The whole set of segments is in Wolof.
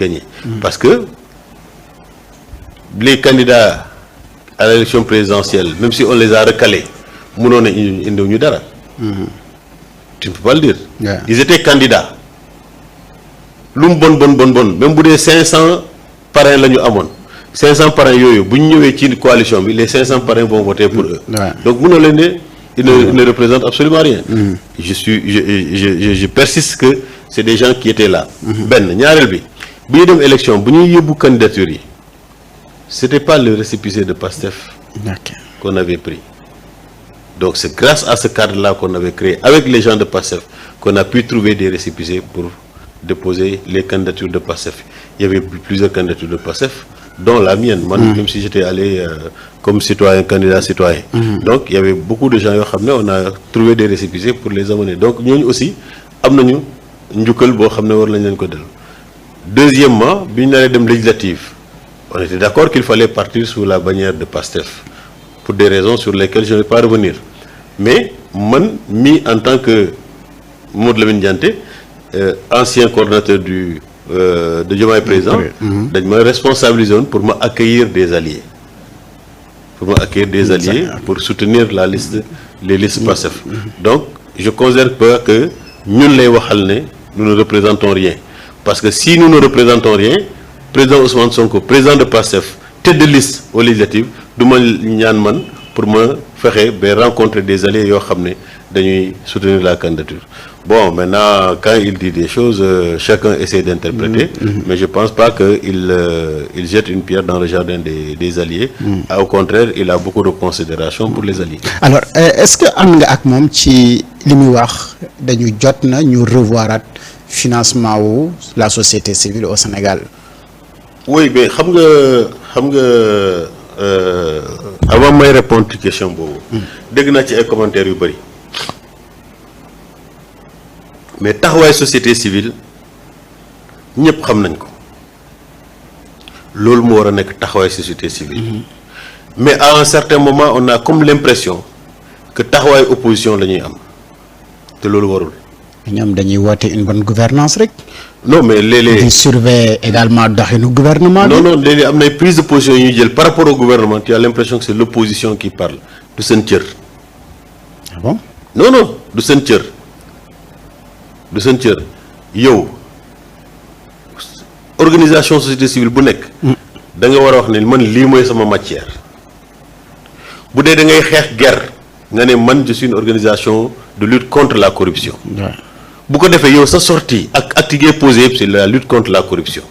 gagner. Parce que les candidats à l'élection présidentielle, même si on les a recalés, mënoon na indiwuñu dara. Tu ne peux pas le dire. Yeah. Ils étaient candidats. lu mu bon même bu dee 500 parrains la ñu amoon 500 parrains yooyu bu ñu ñëwee ci coalition bi les 500 parrains vont voter pour eux. Ouais. Donc mënoo leen ne il ne représente absolument rien. Je persiste que c'est des gens qui étaient là. benn ñaareel bi bu ñuy dem élection bu ñuy yóbbu candidature yi c'était pas le récépissé de PASTEF qu'on avait pris. Donc c'est grâce à ce cadre-là qu'on avait créé avec les gens de PASTEF qu'on a pu trouver des récépissés pour déposer les candidatures de PASTEF. Il y avait plusieurs candidatures de PASTEF, dont la mienne, même si j'étais allé comme citoyen, candidat citoyen. Donc il y avait beaucoup de gens, on a trouvé des récépissés pour les amener. Donc nous aussi, nous deuxièmement, une législative. On était d'accord qu'il fallait partir sous la bannière de PASTEF, pour des raisons sur lesquelles je ne vais pas revenir. Mais moi, en tant que Maud Lamine Dianté, ancien coordonnateur de Diomaye Président, je me responsabilise pour m'accueillir des alliés. Pour soutenir les listes PASTEF. Donc, je ne considère pas que nous ne représentons rien. Parce que si nous ne représentons rien, président Ousmane Sonko, président de PASTEF, tête de liste aux législatives, pour me faire rencontrer des alliés de soutenir la candidature. Bon, maintenant, quand il dit des choses, chacun essaie d'interpréter, mais je ne pense pas qu'il jette une pierre dans le jardin des alliés. Au contraire, il a beaucoup de considération pour les alliés. Alors, est-ce que am nga ak mom ci limi wax dañu jot na ñu revoirat financement wu la société civile au Sénégal? Oui, mais avant de répondre à la question, dès que j'ai un commentaire, mais la société civile, nous savons que c'est ce que société civile. Mais à un certain moment, on a comme l'impression que la opposition est là. C'est ce que Nous avons une bonne gouvernance. Non, mais ils surveillent également le gouvernement. Non, il y a une prise de position par rapport au gouvernement. Tu as l'impression que c'est l'opposition qui parle. Du sentir. Ah bon? Non, du sentir. Du sentir. Yo, organisation société civile, bu nek, da nga wara wax ne man li moy sama matière. Bu dé da ngay xex guerre, nga ne man je suis une organisation de lutte contre la corruption. Ouais. Bu ko defee yow sa sortie ak acte yi posé c'est la lutte contre la corruption.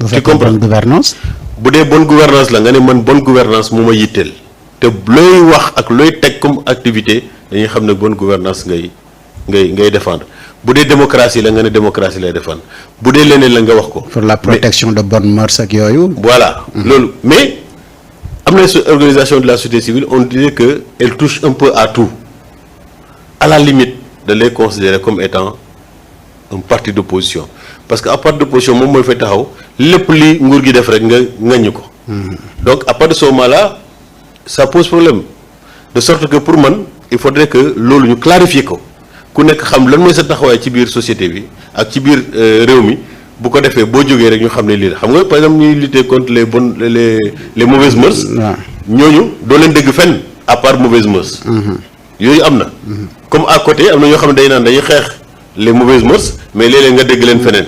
Vous faites une bonne gouvernance? Bu dee bonne gouvernance la nga ne man bonne gouvernance moo ma yitteel te looy wax ak looy teg comme activité dañuy xam ne bonne gouvernance ngay défendre bu dee démocratie la nga ne démocratie lay défendre bu dee leneen la nga wax ko. Pour la protection de bonnes mœurs ak yooyu. Voilà loolu mais am na organisation de la société civile on dirait que elle touche un peu à tout à la limite de les considérer comme étant un parti d'opposition parce que à partir d'opposition moom mooy fay taxaw lépp li nguur gi def rek nga ŋaññi ko. Donc à partir de ce moment-là ça pose problème de sorte que pour man il faudrait que loolu ñu clarifier ko ku nekk xam lan mooy sa taxawaay ci biir société bi ak ci biir réew mi bu ko defee boo jógee rek ñu xam ne lii la xam nga par exemple ñuy lutter contre les mauvaises mœurs. ñooñu doo leen dégg fenn à part mauvaises mœurs. yooyu am na. comme à côté am na ñoo xam ne day naan dañuy xeex les mauvaises mœurs mais léeg-léeg nga dégg leen feneen.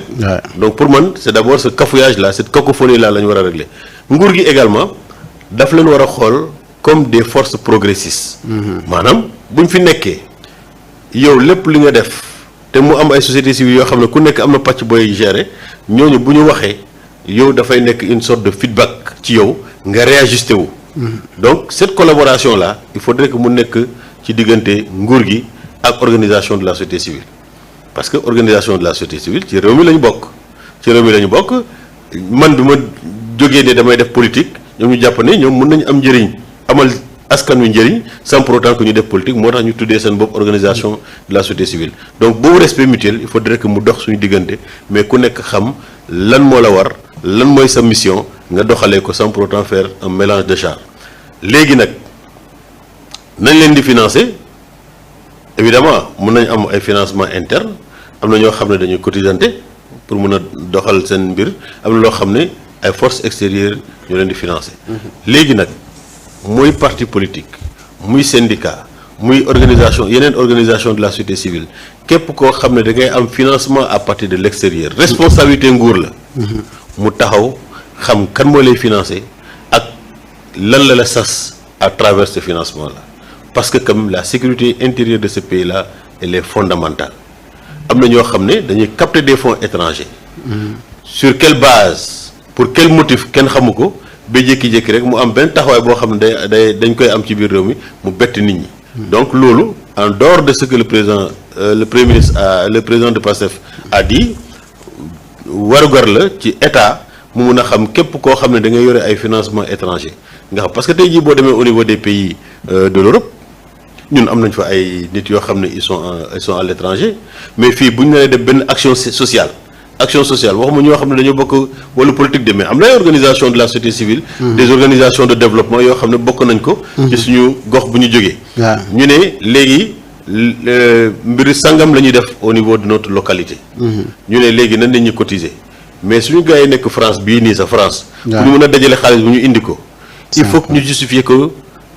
Donc pour man c'est d'abord ce cafouillage là cette cacophonie là la ñu war a régler nguur gi également daf leen war a xool comme des forces progressistes. maanaam buñ fi nekkee yow lépp li nga def te mu am ay sociétés civiles yoo xam ne ku nekk am na pàcc booy gérer ñooñu bu ñu waxee yow dafay nekk une sorte de feedback ci yow nga réajusté wu. Donc cette collaboration là il faudrait que mu nekk ci diggante nguur gi ak organisation de la société civile parce que organisation de la société civile ci réew mi la ñu bokk man bi ma jógee ne damay def politique ñoom ñu jàpp ne ñoom mën nañu am njëriñ amal askan wi njëriñ sans pour autant que ñu def politique moo tax ñu tuddee seen bopp organisation de la société civile donc boobu respect mutuel il faudrait que mu dox suñu diggante mais ku nekk xam lan moo la war lan mooy sa mission nga doxalee ko sans pour autant faire un mélange de genres léegi nag nañ leen di financer évidemment mën nañ am ay financement interne am na ñoo xam ne dañuy cotisante pour mun a doxal seen mbir am na loo xam ne ay forces extérieures ñoo leen di financer. léegi nag muy parti politique muy syndicat muy yeneen organisation de la société civile képp koo xam ne da ngay am financement à partir de l'extérieur responsabilité nguur la. mu taxaw xam kan moo lay financer ak lan la sas à travers ce financement là parce que comme la sécurité intérieure de ce pays là elle est fondamentale am na ñoo xam ne dañuy capter des fonds étrangers. sur quelle base pour quel motif kenn xamu ko ba jékki-jékki rek mu am benn taxawaay boo xam ne dañ koy am ci biir réew mi mu bett nit ñi. donc loolu en dehors de ce que le président le président de PASTEF a dit warugar la ci état mu mun a xam képp koo xam ne da ngay yore ay financement étranger nga xam parce que tey jii boo demee au niveau des pays de l'Europe ñun am nañ fa ay nit yoo xam ne ils sont à l'étranger mais fii bu ñu nee def benn action sociale waxuma ñoo xam ne dañoo bokk wala politique de mais am na ay organisation de la société civile. des organisations de développement yoo xam ne bokk nañ ko. ci suñu gox bu ñu jógee. ñu ne léegi mbiri sangam la ñuy def au niveau de notre localité. ñu ne léegi nan la ñuy cotiser mais suñu gars yi nekk France bii nii sa France. pour ñu mën a dajale xaalis bu ñu indi ko. il faut que ñu justifier que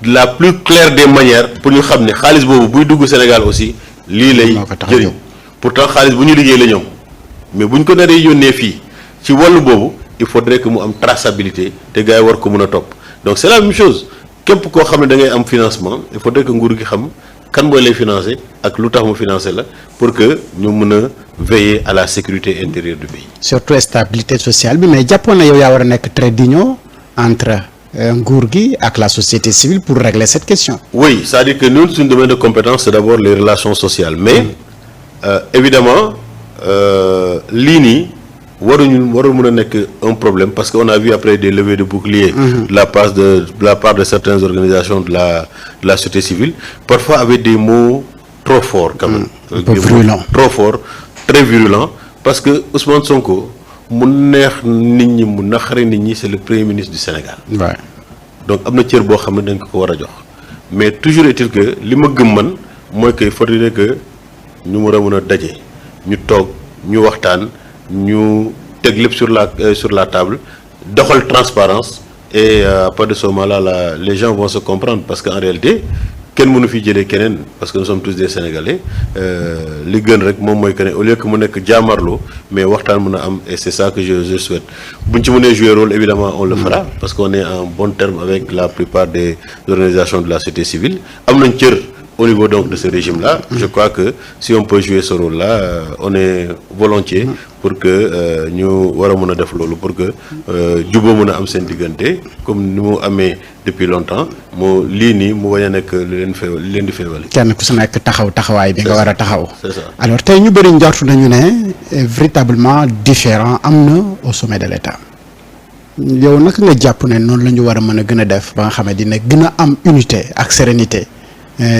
de la plus claire des manières pour ñu xam ne xaalis boobu buy dugg Sénégal aussi lii lay jëriñ pourtant xaalis bu ñu liggéey la ñoom mais bu ñu ko naree yónnee fii ci wàllu boobu il faudrait que mu am traçabilité te gars yi war ko mën a topp donc c'est la même chose képp koo xam ne da ngay am financement il faudrait que nguur gi xam kan mooy lay financer ak lu tax mu financer la pour que ñu mën a veiller à la sécurité intérieure du pays. surtout stabilité sociale bi mais jàppoon na yow yaa war a nekk trait d'union entre nguur gi ak la société civile pour régler cette question. oui c'est-à-dire que ñun suñu domaine de compétence c'est d'abord les relations sociales mais évidemment lii nii warul mën a nekk un problème parce que on a vu après des levées de boucliers de la part de certaines organisations de la société civile parfois avec des mots trop forts quand même. Un peu virulents. Trop forts très virulents parce que Ousmane Sonko mu neex nit ñi mu naqari nit ñi c'est le premier ministre du Sénégal. Ouais. donc am na cër boo xam ne dañ ko war a jox mais toujours est-il que li ma gëm man mooy que il faudrait que ñu war a mën a daje ñu toog ñu waxtaan ñu teg lépp sur la table doxal transparence et à partir de ce moment-là les gens vont se comprendre parce que en réalité kenn mënu fi jëlee keneen parce que nous sommes tous des Sénégalais li gën rek moom mooy que ne au lieu que mu nekk jaamarloo mais waxtaan mën a am et c'est ça que je souhaite buñ ci mënee jouer rôle évidemment on le fera parce qu'on est en bon terme avec la plupart des organisations de la société civile am nañ cër au niveau donc de ce régime-là je crois que si on peut jouer ce rôle-là on est volontiers pour que ñu war a mën a def loolu pour que juboo mën a am seen diggante comme ni mu amee depuis longtemps moo lii nii mu bañ a nekk li leen di féewale. kenn ku si nekk taxawaay bi nga war a taxaw. c'est ça alors tey ñu bëri njortu nañu ne véritablement différent am na au sommet de l'État yow naka nga jàpp ne noonu la ñu war a mën a gën a def ba nga xam ne dina gën a am unité ak sérénité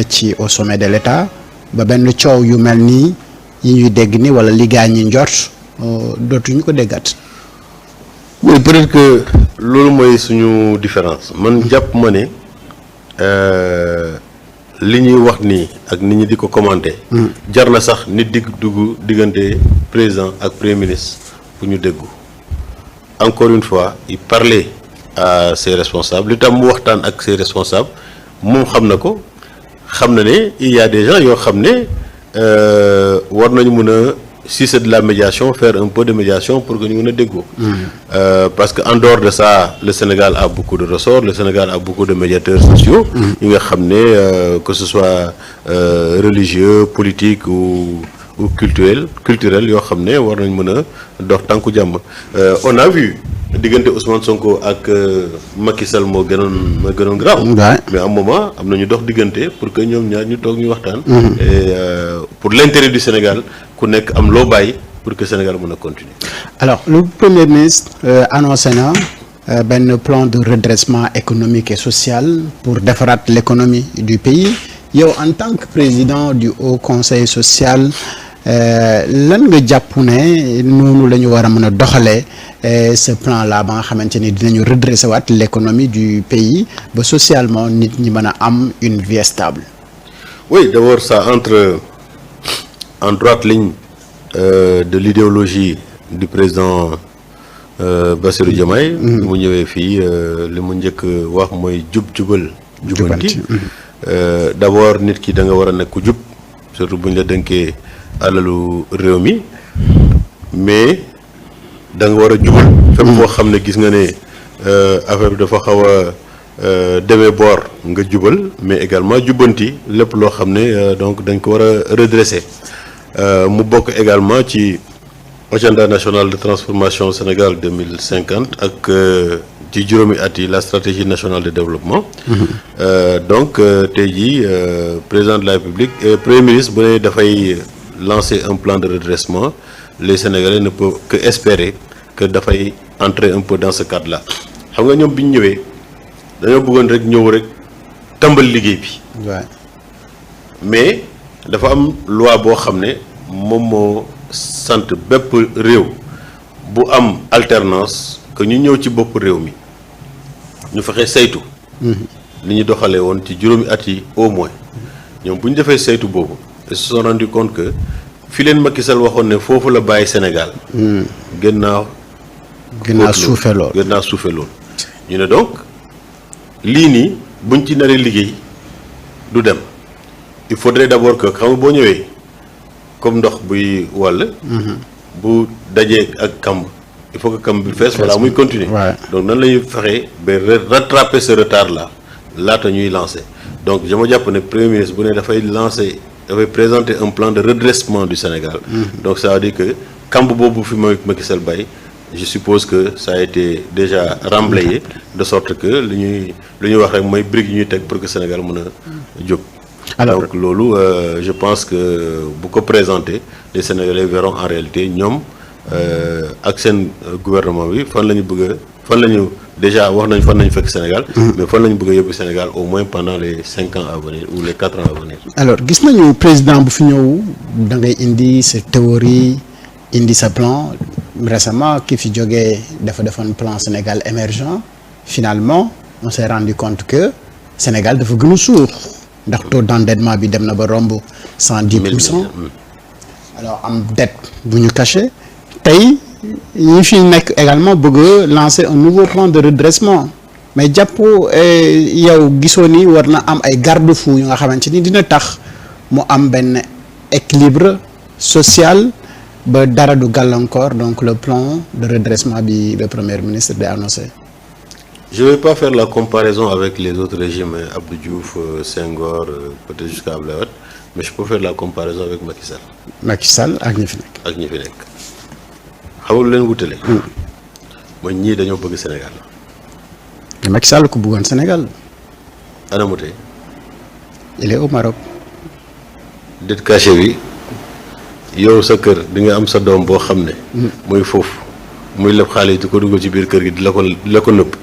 ci au sommet de l'État ba benn coow yu mel nii yi ñuy dégg ni wala li gaa ñi njort dootuñu ko déggat. oui peut-être que loolu mooy suñu différence man jàpp ma ne li ñuy wax nii ak nit ñi di ko commenter. jar na sax nit dugg diggante président ak premier ministre pour ñu déggu encore une fois il parlait à ses responsables li tam mu waxtaan ak ses responsables moom xam na ko xam na ne il y a des gens yoo xam ne war nañu mën a si c'est de la médiation faire un peu de médiation pour que ñu mën a déggoo parce que en dehors de ça le Sénégal a beaucoup de ressorts le Sénégal a beaucoup de médiateurs sociaux yi nga xam ne que ce soit religieux politique ou culturel yoo xam ne war nañ mën a dox tànku jàmm on a vu diggante Ousmane Sonko ak Macky Sall moo gënoon grave mais à un moment am na ñu dox diggante pour que ñoom ñaar ñu toog ñu waxtaan et pour l'intérêt du Sénégal ku nekk am loo bàyyi pour que Sénégal mën a continuer. alors le premier ministre annoncé na benn plan de redressement économique et social pour defaraat l'économie du pays yow en tant que président du Haut Conseil social lan nga jàpp ne noonu la ñu war a mën a doxalee ce plan là ba nga xamante ni dinañu redresser waat l'économie du pays ba socialement nit ñi mën a am une vie stable. oui d'abord ça entre en droite ligne de l'idéologie du président Bassirou Diomaye. mu ñëwee fii li mu njëkk wax mooy jubal jubanti. D'abord nit ki da nga war a nekk ku jub surtout bu ñu la dënkee alalu réew mi mais da nga war a jubal. fépp foo xam ne gis nga ne affaire bi dafa xaw a demee boor nga jubal mais également jubbanti lépp loo xam ne donc dañ ko war a redresser mu bokk également ci agenda national de transformation Sénégal 2050 ak ci juróomi at yi la stratégie nationale de développement. Donc tey jii président de la République premier ministre bu ne dafay lancer un plan de redressement les Sénégalais ne peuvent que espérer que dafay entrer un peu dans ce cadre-là. xam nga ñoom bi ñu ñëwee dañoo bëggoon rek ñëw rek tàmbal liggéey bi. mais dafa am loi boo xam ne moom moo sant bépp réew bu am alternance que ñu ñëw ci bopp réew mi ñu fexe saytu. li ñu doxalee woon ci juróomi at yi au moins ñoom bu ñu defee saytu boobu ils se sont rendu compte que fi leen Macky Sall waxoon ne foofu la bàyyi Sénégal. gën naa suufe lool ñu ne donc lii nii buñ ci naree liggéey du dem il faudrait d'abord que xam nga boo ñëwee comme ndox buy wàll. bu dajee ak kamb il faut que kamb bi fees voilà muy continuer. donc nan la ñuy fexee ba rattraper ce retard là laata ñuy lancer donc dama jàpp ne premier ministre bu ne dafay présenter un plan de redressement du Sénégal. donc ça veut dire que kamb boobu fi Macky Sall bay je suppose que ça a été déjà remblayé de sorte que li ñuy wax rek mooy brique yi ñuy teg pour que Sénégal mën a jóg. Alors donc loolu je pense que bu ko présenter les Sénégalais verront en réalité ñoom ak seen gouvernement bi fan la ñu bëgg fan la ñu déjà wax nañ fan la ñu fekk Sénégal. mais fan la ñu bëgg a yóbbu Sénégal au moins pendant les 5 ans à venir ou les 4 ans à venir. alors gis nañu président bu fi ñëw da ngay indi sa théorie indi sa plan récemment ki fi jógee dafa defoon plan Sénégal émergent finalement on s'est rendu compte que Sénégal dafa gën a suux. ndax taux d'endettement bi dem na ba romb 110%. alors am dette bu ñu caché tey ñi fi nekk également bëgg lancer un nouveau plan de redressement mais jàpp yow gisoo ni war na am ay garde-fous yu nga xamante ni dina tax mu am benn équilibre social ba dara du gàllankoor donc le plan de redressement bi le premier ministre di annoncé. Je ne vais pas faire la comparaison avec les autres régimes, Abdou Diouf, Senghor, peut-être jusqu'à Abdoulaye Wade, mais je peux faire la comparaison avec Macky Sall. Macky Sall ak ñi fi nekk. ak ñi fi nekk xamul leen wutale. mooy ñii dañoo bëgg Sénégal. mais Macky Sall ku bëggoon Sénégal. ana mu tey. il est au Maroc. det caché bi yow sa kër di nga am sa doom boo xam ne. muy foofu muy leb xaalis di ko dugal ci biir kër gi di la ko nëpp.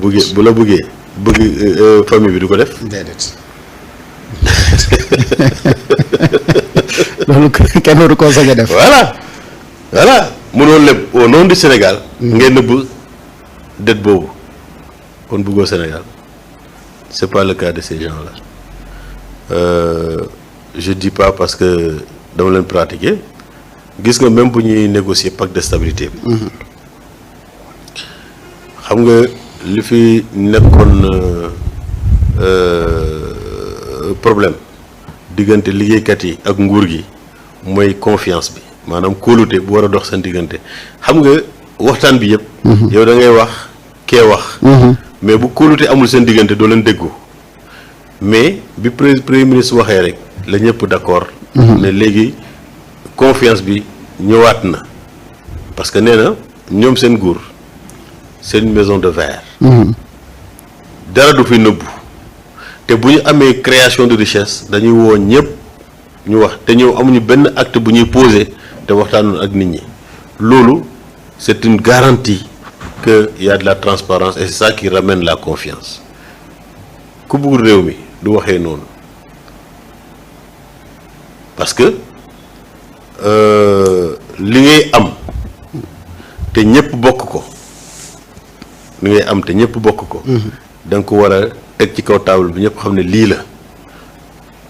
bu la bëggee bëgg famille bi du ko def. déedéet. loolu kenn waru koo sañ a def. voilà mënoo leb au nom du Sénégal. ngeen nëbb det boobu kon bëggoo Sénégal c'est pas le cas de ces gens-là je dis pas parce que dama leen pratiquer gis nga même bu ñuy négocier pacte de stabilité bi. xam nga li fi nekkoon problème diggante liggéeykat yi ak nguur gi mooy confiance bi maanaam kóolute bu war a dox seen diggante xam nga waxtaan bi yëpp. yow da ngay wax kee wax. mais bu kóolute amul seen diggante doo leen déggoo mais bi premier ministre waxee rek la ñëpp d'accord. ne léegi confiance bi ñëwaat na parce que nee na ñoom seen nguur. c'est une maison de verre. dara du fi nëbbu te bu ñu amee création de richesse dañuy woo ñëpp ñu wax te ñëw amuñu benn acte bu ñuy poser te waxtaanoon ak nit ñi loolu c'est une garantie que y a de la transparence et c'est ça qui ramène la confiance ku bëgg réew mi du waxee noonu parce que li ngay am te ñëpp bokk ko. li ngay am te ñëpp bokk ko. da nga ko war a teg ci kaw table bi ñëpp xam ne lii la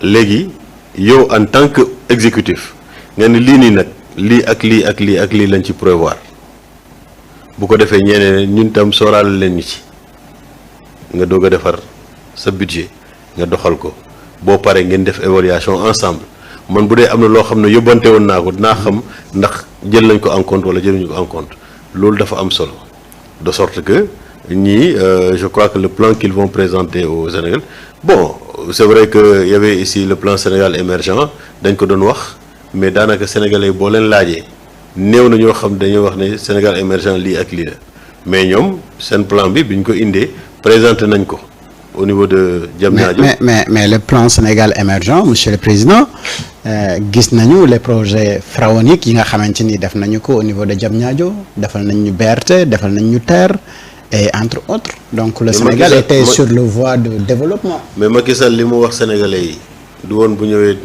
léegi yow en tant que exécutif nga ne lii nii nag lii ak lii ak lii ak lii lañ ci prévoir bu ko defee ñeneen ñun tam sóoraale leen ñu ci nga doog a defar sa budget nga doxal ko boo paree ngeen def évaluation ensemble man bu dee am na loo xam ne yóbbante woon naa ko dinaa xam ndax jël nañ ko en compte wala jëluñu ko en compte loolu dafa am solo de sorte que ñii je crois que le plan qu'ils vont présenter au Sénégal bon c'est vrai que y avait ici le plan Sénégal émergent dañ ko doon wax mais daanaka sénégalais boo leen laajee néew na ñoo xam dañuy wax ne Sénégal émergent lii ak lii la mais ñoom seen plan bi biñ ko indee présenté nañ ko au niveau de Diamniadio. mais le plan Sénégal émergent monsieur le président gis nañu les projets pharaoniques yi nga xamante ni def nañu ko au niveau de Diamniadio defal nañ ñu BRT defal nañ ñu TER et entre autres donc le Sénégal était sur le voie de développement. mais Macky Sall li mu wax sénégalais yi du woon bu ñëwee